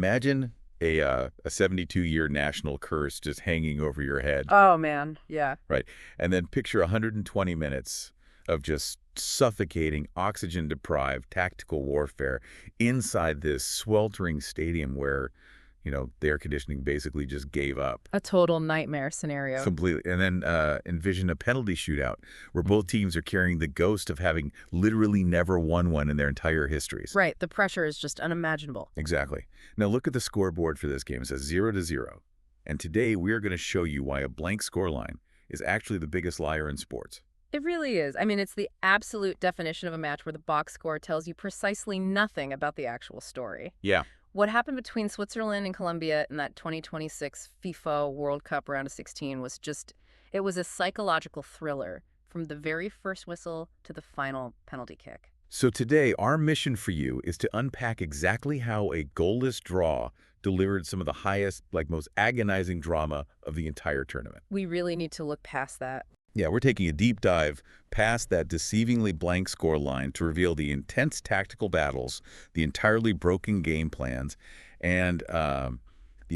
Imagine a 72-year national curse just hanging over your head, Oh, man. Yeah. right? And then picture 120 minutes of just suffocating, oxygen-deprived tactical warfare inside this sweltering stadium where, the air conditioning basically just gave up A total nightmare scenario. completely. And then envision a penalty shootout where both teams are carrying the ghost of having literally never won one in their entire histories. Right. The pressure is just unimaginable. Exactly. Now look at the scoreboard for this game. It says 0-0. And today we are going to show you why a blank scoreline is actually the biggest liar in sports. It really is. I mean, it's the absolute definition of a match where the box score tells you precisely nothing about the actual story. Yeah. What happened between Switzerland and Colombia in that 2026 FIFA World Cup round of 16 was it was a psychological thriller from the very first whistle to the final penalty kick. So today our mission for you is to unpack exactly how a goalless draw delivered some of the highest, most agonizing drama of the entire tournament. We really need to look past that. Yeah, we're taking a deep dive past that deceivingly blank scoreline to reveal the intense tactical battles, the entirely broken game plans, and the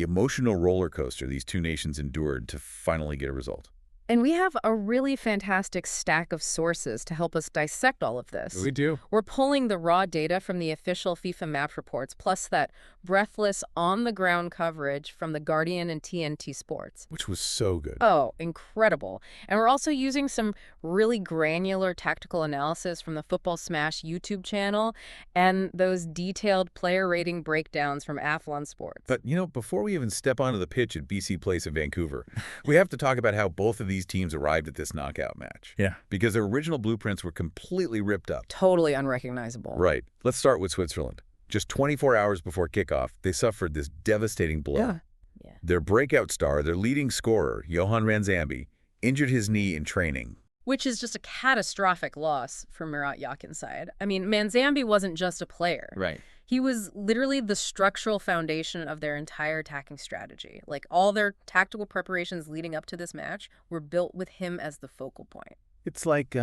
emotional roller coaster these two nations endured to finally get a result. And we have a really fantastic stack of sources to help us dissect all of this. We do. We're pulling the raw data from the official FIFA match reports, plus that breathless, on-the-ground coverage from The Guardian and TNT Sports. Which was so good. Oh, incredible. And we're also using some really granular tactical analysis from the Football Smash YouTube channel and those detailed player rating breakdowns from Athlon Sports. But, before we even step onto the pitch at BC Place in Vancouver, we have to talk about how both of these teams arrived at this knockout match. Yeah. Because their original blueprints were completely ripped up. Totally unrecognizable. Right. Let's start with Switzerland. Just 24 hours before kickoff, they suffered this devastating blow. Yeah. Their breakout star, their leading scorer, Johan Ranzambi, injured his knee in training. Which is just a catastrophic loss for Murat Yakin's side. I mean, Manzambi wasn't just a player. Right. He was literally the structural foundation of their entire attacking strategy. Like, all their tactical preparations leading up to this match were built with him as the focal point. It's like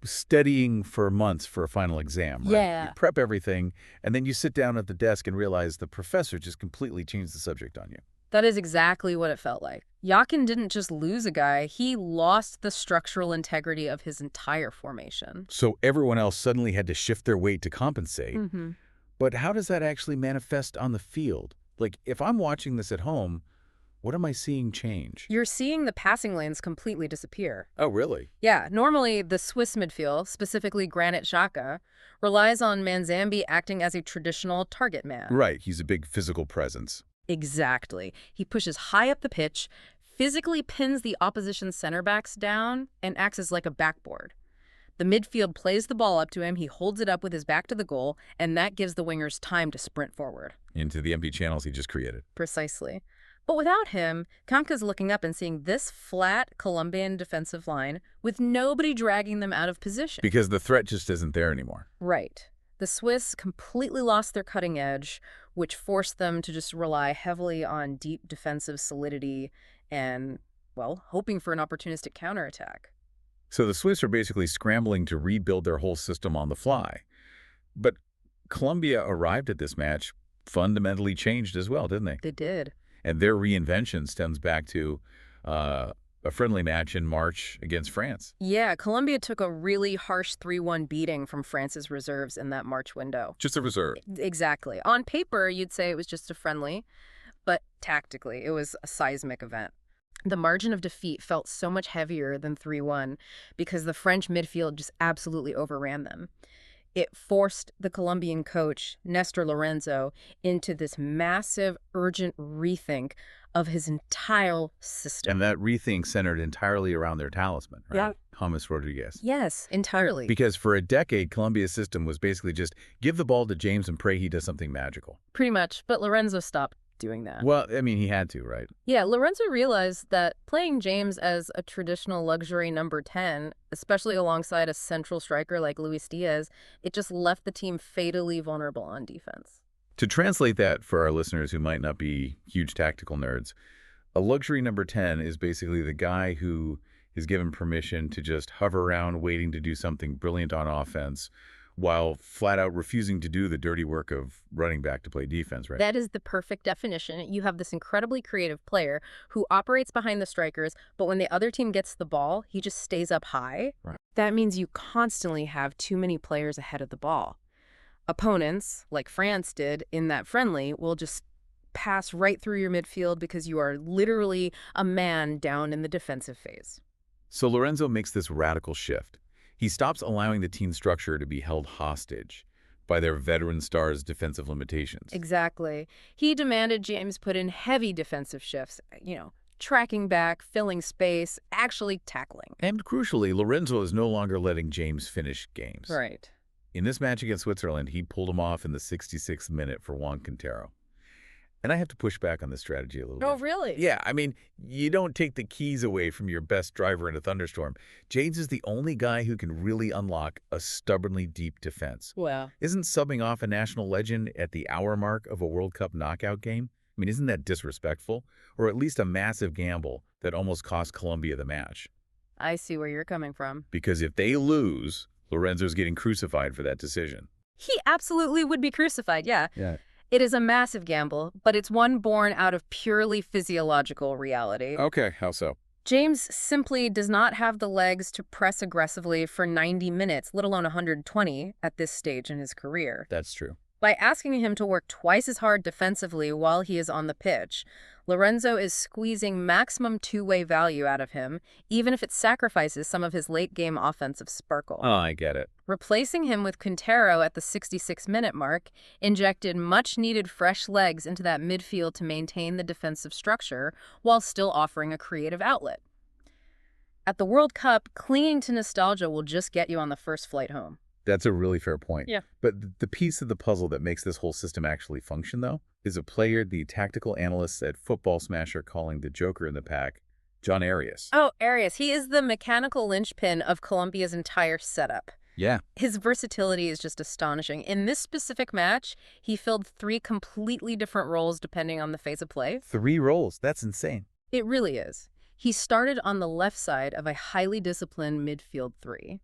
studying for months for a final exam, right? Yeah. You prep everything, and then you sit down at the desk and realize the professor just completely changed the subject on you. That is exactly what it felt like. Yakin didn't just lose a guy, he lost the structural integrity of his entire formation. So everyone else suddenly had to shift their weight to compensate. Mm-hmm. But how does that actually manifest on the field? Like, if I'm watching this at home, what am I seeing change? You're seeing the passing lanes completely disappear. Oh, really? Yeah, normally the Swiss midfield, specifically Granit Xhaka, relies on Manzambi acting as a traditional target man. Right, he's a big physical presence. Exactly. He pushes high up the pitch, physically pins the opposition center backs down, and acts as like a backboard. The midfield plays the ball up to him, he holds it up with his back to the goal, and that gives the wingers time to sprint forward. Into the empty channels he just created. Precisely. But without him, Kanka's looking up and seeing this flat Colombian defensive line with nobody dragging them out of position. Because the threat just isn't there anymore. Right. The Swiss completely lost their cutting edge, which forced them to just rely heavily on deep defensive solidity and, hoping for an opportunistic counterattack. So the Swiss are basically scrambling to rebuild their whole system on the fly. But Colombia arrived at this match fundamentally changed as well, didn't they? They did. And their reinvention stems back to a friendly match in March against France. Yeah, Colombia took a really harsh 3-1 beating from France's reserves in that March window. Just a reserve. Exactly. On paper, you'd say it was just a friendly, but tactically, it was a seismic event. The margin of defeat felt so much heavier than 3-1 because the French midfield just absolutely overran them. It forced the Colombian coach, Nestor Lorenzo, into this massive, urgent rethink of his entire system. And that rethink centered entirely around their talisman, right? Yeah. James Rodriguez. Yes, entirely. Because for a decade, Colombia's system was basically just give the ball to James and pray he does something magical. Pretty much, but Lorenzo stopped doing that. Well, I mean, he had to, right? Yeah, Lorenzo realized that playing James as a traditional luxury number 10, especially alongside a central striker like Luis Diaz, it just left the team fatally vulnerable on defense. To translate that for our listeners who might not be huge tactical nerds, a luxury number 10 is basically the guy who is given permission to just hover around waiting to do something brilliant on offense while flat out refusing to do the dirty work of running back to play defense, right? That is the perfect definition. You have this incredibly creative player who operates behind the strikers, but when the other team gets the ball, he just stays up high. Right. That means you constantly have too many players ahead of the ball. Opponents, like France did in that friendly, will just pass right through your midfield because you are literally a man down in the defensive phase. So Lorenzo makes this radical shift. He stops allowing the team structure to be held hostage by their veteran stars' defensive limitations. Exactly. He demanded James put in heavy defensive shifts, tracking back, filling space, actually tackling. And crucially, Lorenzo is no longer letting James finish games. Right. In this match against Switzerland, he pulled him off in the 66th minute for Juan Quintero. And I have to push back on this strategy a little bit. Oh, really? Yeah, I mean, you don't take the keys away from your best driver in a thunderstorm. James is the only guy who can really unlock a stubbornly deep defense. Well, Isn't subbing off a national legend at the hour mark of a World Cup knockout game? I mean, isn't that disrespectful? Or at least a massive gamble that almost cost Colombia the match? I see where you're coming from. Because if they lose, Lorenzo's getting crucified for that decision. He absolutely would be crucified, yeah. Yeah. It is a massive gamble, but it's one born out of purely physiological reality. Okay, how so? James simply does not have the legs to press aggressively for 90 minutes, let alone 120 at this stage in his career. That's true. By asking him to work twice as hard defensively while he is on the pitch, Lorenzo is squeezing maximum two-way value out of him, even if it sacrifices some of his late-game offensive sparkle. Oh, I get it. Replacing him with Quintero at the 66-minute mark injected much-needed fresh legs into that midfield to maintain the defensive structure while still offering a creative outlet. At the World Cup, clinging to nostalgia will just get you on the first flight home. That's a really fair point. Yeah. But the piece of the puzzle that makes this whole system actually function, though, is a player the tactical analysts at Football Smash are calling the Joker in the pack, John Arias. Oh, Arias. He is the mechanical linchpin of Colombia's entire setup. Yeah. His versatility is just astonishing. In this specific match, he filled 3 completely different roles depending on the phase of play. 3 roles. That's insane. It really is. He started on the left side of a highly disciplined midfield 3.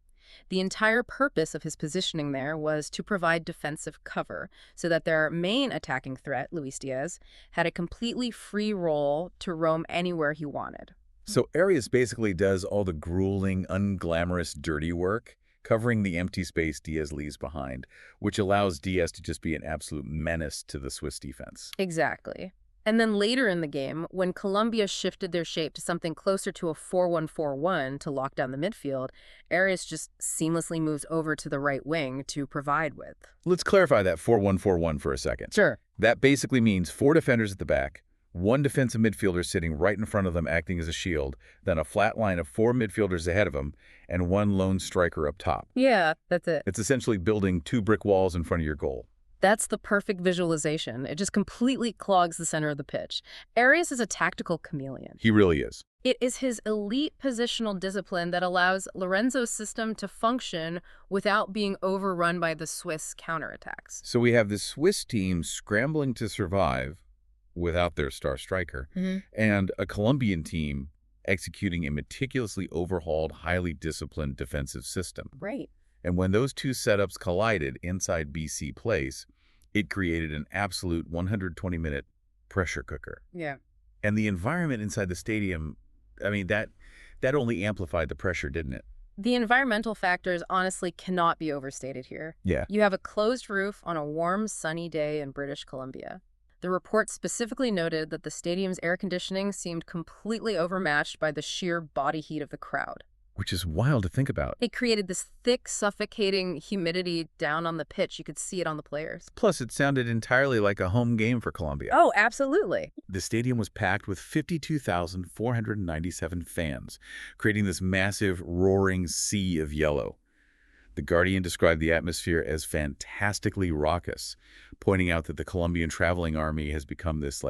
The entire purpose of his positioning there was to provide defensive cover so that their main attacking threat, Luis Diaz, had a completely free role to roam anywhere he wanted. So Arias basically does all the grueling, unglamorous, dirty work, covering the empty space Diaz leaves behind, which allows Diaz to just be an absolute menace to the Swiss defense. Exactly. And then later in the game, when Colombia shifted their shape to something closer to a 4-1-4-1 to lock down the midfield, Arias just seamlessly moves over to the right wing to provide with. Let's clarify that 4-1-4-1 for a second. Sure. That basically means 4 defenders at the back, 1 defensive midfielder sitting right in front of them acting as a shield, then a flat line of 4 midfielders ahead of them, and 1 lone striker up top. Yeah, that's it. It's essentially building 2 brick walls in front of your goal. That's the perfect visualization. It just completely clogs the center of the pitch. Arias is a tactical chameleon. He really is. It is his elite positional discipline that allows Lorenzo's system to function without being overrun by the Swiss counterattacks. So we have the Swiss team scrambling to survive without their star striker, and a Colombian team executing a meticulously overhauled, highly disciplined defensive system. Right. And when those two setups collided inside BC Place, it created an absolute 120-minute pressure cooker. Yeah. And the environment inside the stadium, I mean, that only amplified the pressure, didn't it? The environmental factors honestly cannot be overstated here. Yeah. You have a closed roof on a warm, sunny day in British Columbia. The report specifically noted that the stadium's air conditioning seemed completely overmatched by the sheer body heat of the crowd. Which is wild to think about. It created this thick, suffocating humidity down on the pitch. You could see it on the players. Plus, it sounded entirely like a home game for Colombia. Oh, absolutely. The stadium was packed with 52,497 fans, creating this massive, roaring sea of yellow. The Guardian described the atmosphere as fantastically raucous, pointing out that the Colombian traveling army has become this,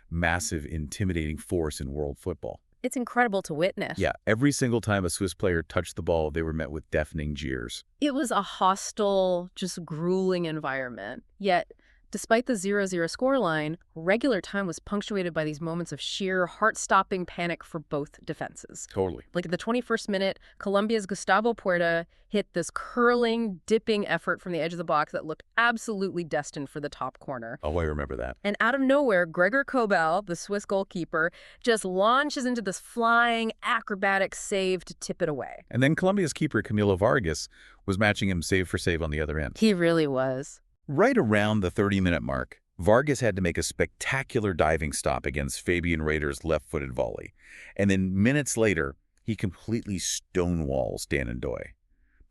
massive, intimidating force in world football. It's incredible to witness. Yeah, every single time a Swiss player touched the ball, they were met with deafening jeers. It was a hostile, just grueling environment. Yet, Despite the 0-0 scoreline, regular time was punctuated by these moments of sheer, heart-stopping panic for both defenses. Totally. Like at the 21st minute, Colombia's Gustavo Puerta hit this curling, dipping effort from the edge of the box that looked absolutely destined for the top corner. Oh, I remember that. And out of nowhere, Gregor Kobel, the Swiss goalkeeper, just launches into this flying, acrobatic save to tip it away. And then Colombia's keeper, Camilo Vargas, was matching him save for save on the other end. He really was. Right around the 30-minute mark, Vargas had to make a spectacular diving stop against Fabian Rader's left-footed volley. And then minutes later, he completely stonewalls Dan and Doy.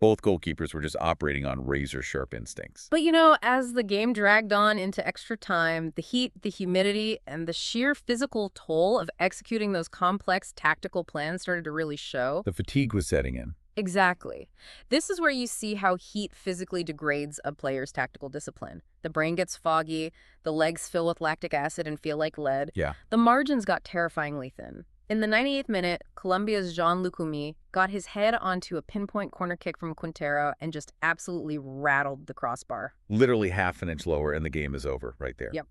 Both goalkeepers were just operating on razor-sharp instincts. But as the game dragged on into extra time, the heat, the humidity, and the sheer physical toll of executing those complex tactical plans started to really show. The fatigue was setting in. Exactly. This is where you see how heat physically degrades a player's tactical discipline. The brain gets foggy, the legs fill with lactic acid and feel like lead. Yeah. The margins got terrifyingly thin. In the 98th minute, Colombia's Jean Lucumi got his head onto a pinpoint corner kick from Quintero and just absolutely rattled the crossbar. Literally half an inch lower and the game is over right there. Yep.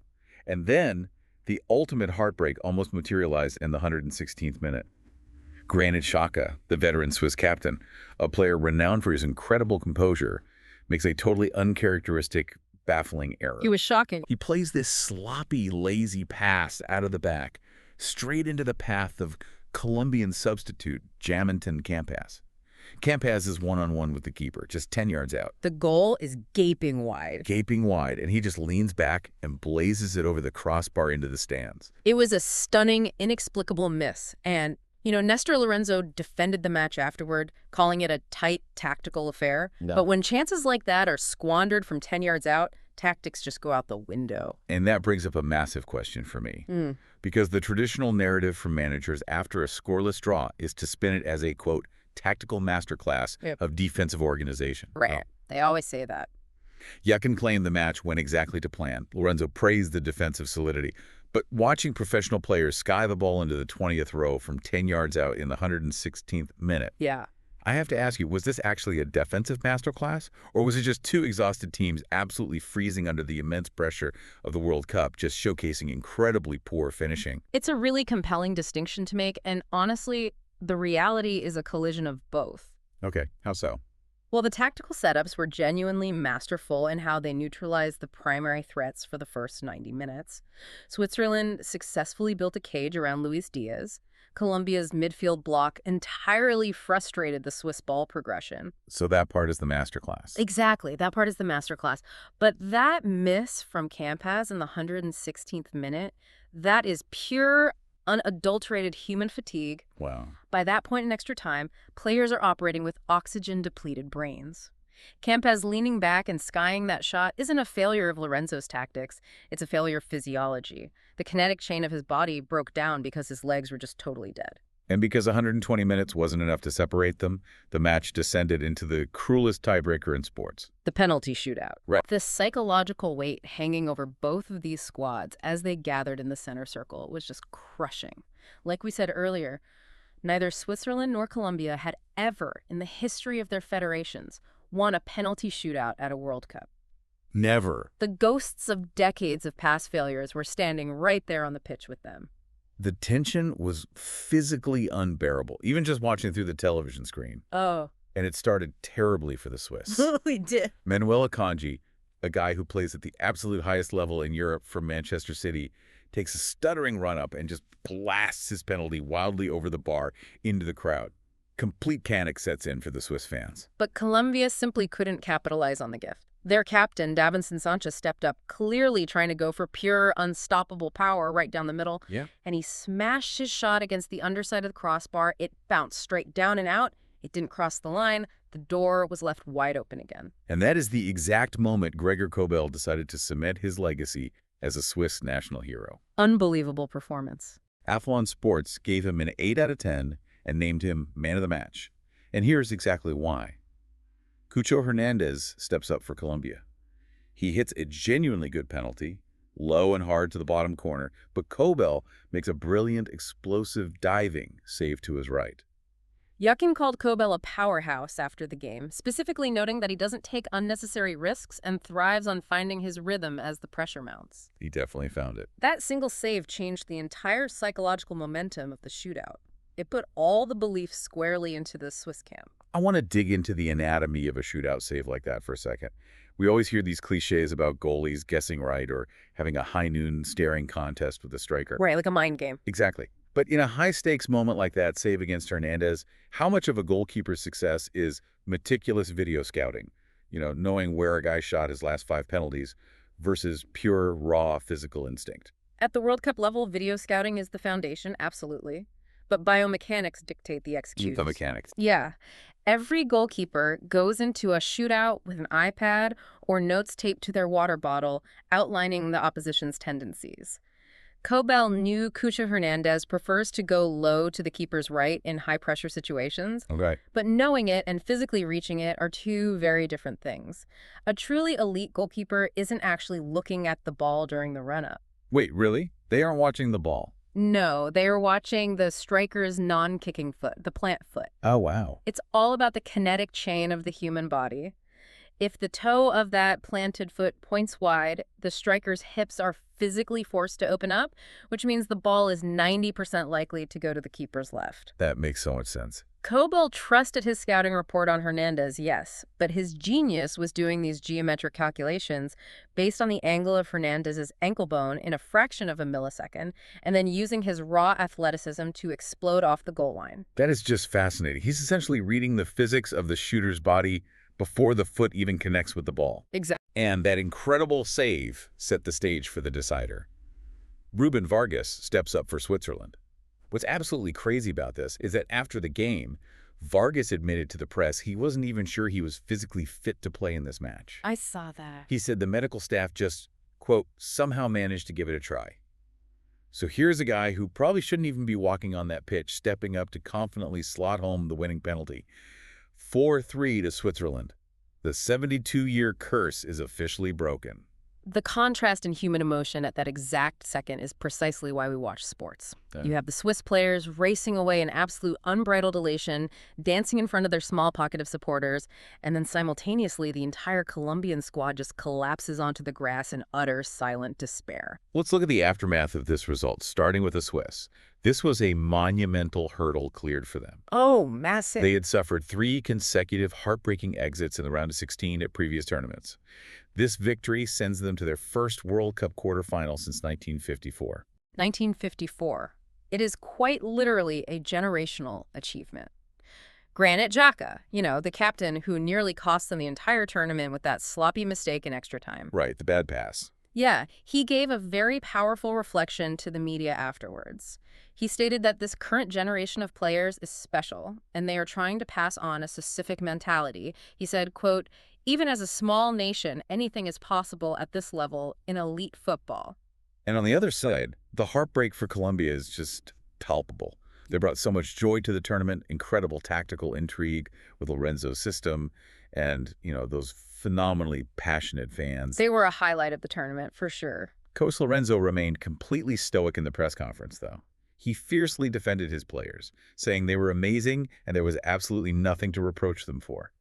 And then the ultimate heartbreak almost materialized in the 116th minute. Granit Xhaka, the veteran Swiss captain, a player renowned for his incredible composure, makes a totally uncharacteristic, baffling error. It was shocking. He plays this sloppy, lazy pass out of the back, straight into the path of Colombian substitute Jaminton Campas. Campas is one-on-one with the keeper, just 10 yards out. The goal is gaping wide. Gaping wide, and he just leans back and blazes it over the crossbar into the stands. It was a stunning, inexplicable miss, and Nestor Lorenzo defended the match afterward, calling it a tight tactical affair. No. But when chances like that are squandered from 10 yards out, tactics just go out the window. And that brings up a massive question for me. Because the traditional narrative from managers after a scoreless draw is to spin it as a, quote, tactical masterclass of defensive organization. Right. They always say that. Yakin claimed the match went exactly to plan. Lorenzo praised the defensive solidity. But watching professional players sky the ball into the 20th row from 10 yards out in the 116th minute, Yeah. I have to ask you, was this actually a defensive masterclass? Or was it just two exhausted teams absolutely freezing under the immense pressure of the World Cup, just showcasing incredibly poor finishing? It's a really compelling distinction to make, and honestly, the reality is a collision of both. Okay, how so? Well, the tactical setups were genuinely masterful in how they neutralized the primary threats for the first 90 minutes. Switzerland successfully built a cage around Luis Diaz. Colombia's midfield block entirely frustrated the Swiss ball progression. So that part is the masterclass. Exactly. That part is the masterclass. But that miss from Campas in the 116th minute, that is pure, unadulterated human fatigue. Wow. By that point in extra time, players are operating with oxygen-depleted brains. Campas leaning back and skying that shot isn't a failure of Lorenzo's tactics. It's a failure of physiology. The kinetic chain of his body broke down because his legs were just totally dead. And because 120 minutes wasn't enough to separate them, the match descended into the cruelest tiebreaker in sports. The penalty shootout. Right. The psychological weight hanging over both of these squads as they gathered in the center circle was just crushing. Like we said earlier, neither Switzerland nor Colombia had ever, in the history of their federations, won a penalty shootout at a World Cup. Never. The ghosts of decades of past failures were standing right there on the pitch with them. The tension was physically unbearable, even just watching through the television screen. Oh. And it started terribly for the Swiss. We did. Manuel Akanji, a guy who plays at the absolute highest level in Europe from Manchester City, takes a stuttering run-up and just blasts his penalty wildly over the bar into the crowd. Complete panic sets in for the Swiss fans. But Colombia simply couldn't capitalize on the gift. Their captain, Davinson Sanchez, stepped up, clearly trying to go for pure, unstoppable power right down the middle. Yeah. And he smashed his shot against the underside of the crossbar. It bounced straight down and out. It didn't cross the line. The door was left wide open again. And that is the exact moment Gregor Kobel decided to cement his legacy as a Swiss national hero. Unbelievable performance. Athlon Sports gave him an 8 out of 10 and named him man of the match. And here's exactly why. Cucho Hernandez steps up for Colombia. He hits a genuinely good penalty, low and hard to the bottom corner, but Kobel makes a brilliant, explosive diving save to his right. Yakin called Kobel a powerhouse after the game, specifically noting that he doesn't take unnecessary risks and thrives on finding his rhythm as the pressure mounts. He definitely found it. That single save changed the entire psychological momentum of the shootout. It put all the belief squarely into the Swiss camp. I want to dig into the anatomy of a shootout save like that for a second. We always hear these cliches about goalies guessing right or having a high noon staring contest with the striker. Right, like a mind game. Exactly. But in a high-stakes moment like that save against Hernandez, how much of a goalkeeper's success is meticulous video scouting? Knowing where a guy shot his last 5 penalties versus pure, raw physical instinct. At the World Cup level, video scouting is the foundation, absolutely. But biomechanics dictate the execution. The mechanics. Yeah. Every goalkeeper goes into a shootout with an iPad or notes taped to their water bottle outlining the opposition's tendencies. Kobel knew Cucho Hernandez prefers to go low to the keeper's right in high-pressure situations, Okay. but knowing it and physically reaching it are two very different things. A truly elite goalkeeper isn't actually looking at the ball during the run-up. Wait, really? They aren't watching the ball? No, they are watching the striker's non-kicking foot, the plant foot. Oh, wow. It's all about the kinetic chain of the human body. If the toe of that planted foot points wide, the striker's hips are physically forced to open up, which means the ball is 90% likely to go to the keeper's left. That makes so much sense. Kobel trusted his scouting report on Hernandez, yes, but his genius was doing these geometric calculations based on the angle of Hernandez's ankle bone in a fraction of a millisecond, and then using his raw athleticism to explode off the goal line. That is just fascinating. He's essentially reading the physics of the shooter's body before the foot even connects with the ball. Exactly. And that incredible save set the stage for the decider. Ruben Vargas steps up for Switzerland. What's absolutely crazy about this is that after the game, Vargas admitted to the press he wasn't even sure he was physically fit to play in this match. I saw that. He said the medical staff just, quote, somehow managed to give it a try. So here's a guy who probably shouldn't even be walking on that pitch, stepping up to confidently slot home the winning penalty. 4-3 to Switzerland. The 72-year curse is officially broken. The contrast in human emotion at that exact second is precisely why we watch sports. You have the Swiss players racing away in absolute unbridled elation, dancing in front of their small pocket of supporters, and then simultaneously the entire Colombian squad just collapses onto the grass in utter silent despair. Let's look at the aftermath of this result, starting with the Swiss. This was a monumental hurdle cleared for them. Oh, massive. They had suffered 3 consecutive heartbreaking exits in the round of 16 at previous tournaments. This victory sends them to their first World Cup quarterfinal since 1954. 1954. It is quite literally a generational achievement. Granit Xhaka, the captain who nearly cost them the entire tournament with that sloppy mistake in extra time. Right, the bad pass. Yeah, he gave a very powerful reflection to the media afterwards. He stated that this current generation of players is special, and they are trying to pass on a specific mentality. He said, quote, even as a small nation, anything is possible at this level in elite football. And on the other side, the heartbreak for Colombia is just palpable. They brought so much joy to the tournament, incredible tactical intrigue with Lorenzo's system, and, those phenomenally passionate fans. They were a highlight of the tournament, for sure. Coach Lorenzo remained completely stoic in the press conference, though. He fiercely defended his players, saying they were amazing and there was absolutely nothing to reproach them for.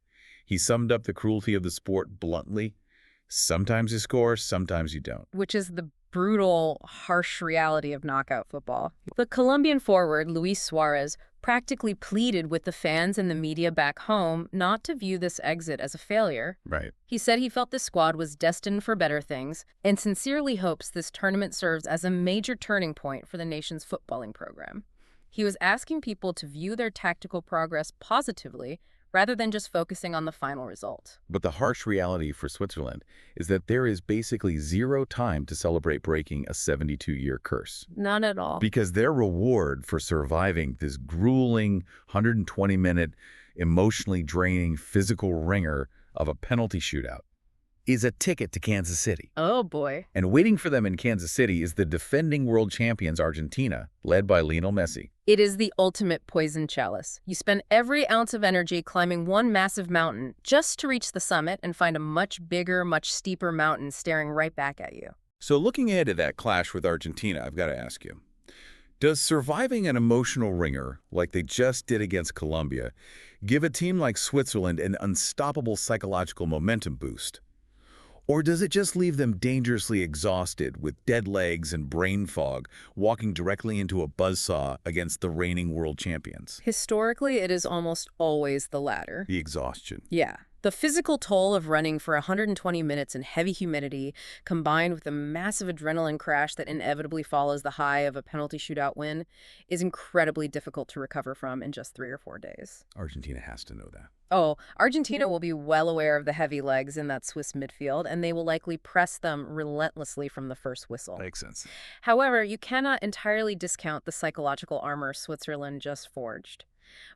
He summed up the cruelty of the sport bluntly. Sometimes you score, sometimes you don't. Which is the brutal, harsh reality of knockout football. The Colombian forward, Luis Suarez, practically pleaded with the fans and the media back home not to view this exit as a failure. Right. He said he felt the squad was destined for better things and sincerely hopes this tournament serves as a major turning point for the nation's footballing program. He was asking people to view their tactical progress positively rather than just focusing on the final result. But the harsh reality for Switzerland is that there is basically zero time to celebrate breaking a 72-year curse. None at all. Because their reward for surviving this grueling 120-minute, emotionally draining physical ringer of a penalty shootout is a ticket to Kansas City. Oh, boy. And waiting for them in Kansas City is the defending world champions Argentina, led by Lionel Messi. It is the ultimate poison chalice. You spend every ounce of energy climbing one massive mountain just to reach the summit and find a much bigger, much steeper mountain staring right back at you. So looking ahead to that clash with Argentina, I've got to ask you, Does surviving an emotional ringer, like they just did against Colombia, give a team like Switzerland an unstoppable psychological momentum boost? Or does it just leave them dangerously exhausted with dead legs and brain fog, walking directly into a buzzsaw against the reigning world champions? Historically, it is almost always the latter. The exhaustion. Yeah. The physical toll of running for 120 minutes in heavy humidity, combined with the massive adrenaline crash that inevitably follows the high of a penalty shootout win, is incredibly difficult to recover from in just 3 or 4 days. Argentina has to know that. Oh, Argentina will be well aware of the heavy legs in that Swiss midfield, and they will likely press them relentlessly from the first whistle. Makes sense. However, you cannot entirely discount the psychological armor Switzerland just forged.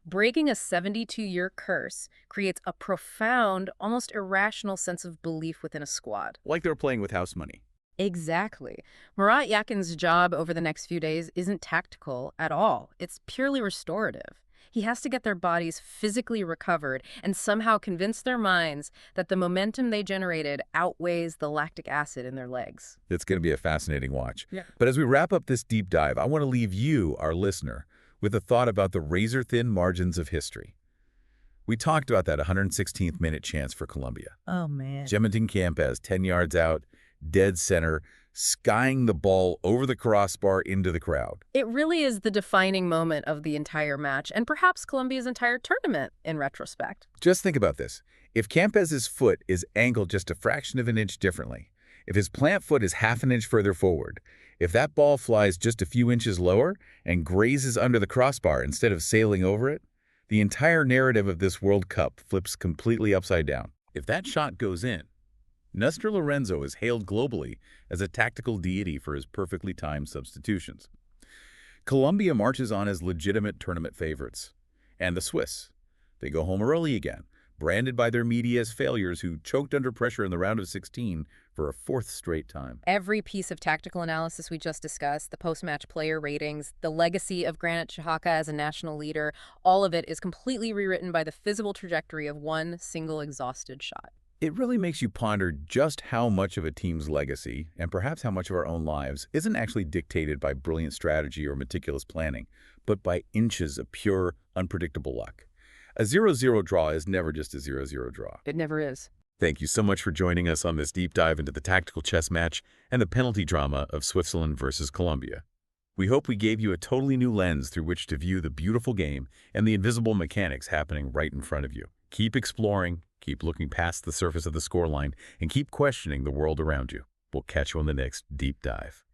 Breaking a 72-year curse creates a profound, almost irrational sense of belief within a squad. Like they're playing with house money. Exactly. Murat Yakin's job over the next few days isn't tactical at all. It's purely restorative. He has to get their bodies physically recovered and somehow convince their minds that the momentum they generated outweighs the lactic acid in their legs. It's going to be a fascinating watch. Yeah. But as we wrap up this deep dive, I want to leave you, our listener, with a thought about the razor-thin margins of history. We talked about that 116th minute chance for Colombia. Oh, man. Jementin Campes, 10 yards out, dead center, skying the ball over the crossbar into the crowd. It really is the defining moment of the entire match, and perhaps Colombia's entire tournament in retrospect. Just think about this. If Campes's foot is angled just a fraction of an inch differently, if his plant foot is half an inch further forward, if that ball flies just a few inches lower and grazes under the crossbar instead of sailing over it, the entire narrative of this World Cup flips completely upside down. If that shot goes in, Nestor Lorenzo is hailed globally as a tactical deity for his perfectly timed substitutions. Colombia marches on as legitimate tournament favorites. And the Swiss, they go home early again, branded by their media as failures who choked under pressure in the round of 16 for a 4th straight time. Every piece of tactical analysis we just discussed, the post-match player ratings, the legacy of Granit Xhaka as a national leader, all of it is completely rewritten by the physical trajectory of one single exhausted shot. It really makes you ponder just how much of a team's legacy, and perhaps how much of our own lives, isn't actually dictated by brilliant strategy or meticulous planning, but by inches of pure, unpredictable luck. A 0-0 draw is never just a 0-0 draw. It never is. Thank you so much for joining us on this deep dive into the tactical chess match and the penalty drama of Switzerland versus Colombia. We hope we gave you a totally new lens through which to view the beautiful game and the invisible mechanics happening right in front of you. Keep exploring, keep looking past the surface of the scoreline, and keep questioning the world around you. We'll catch you on the next deep dive.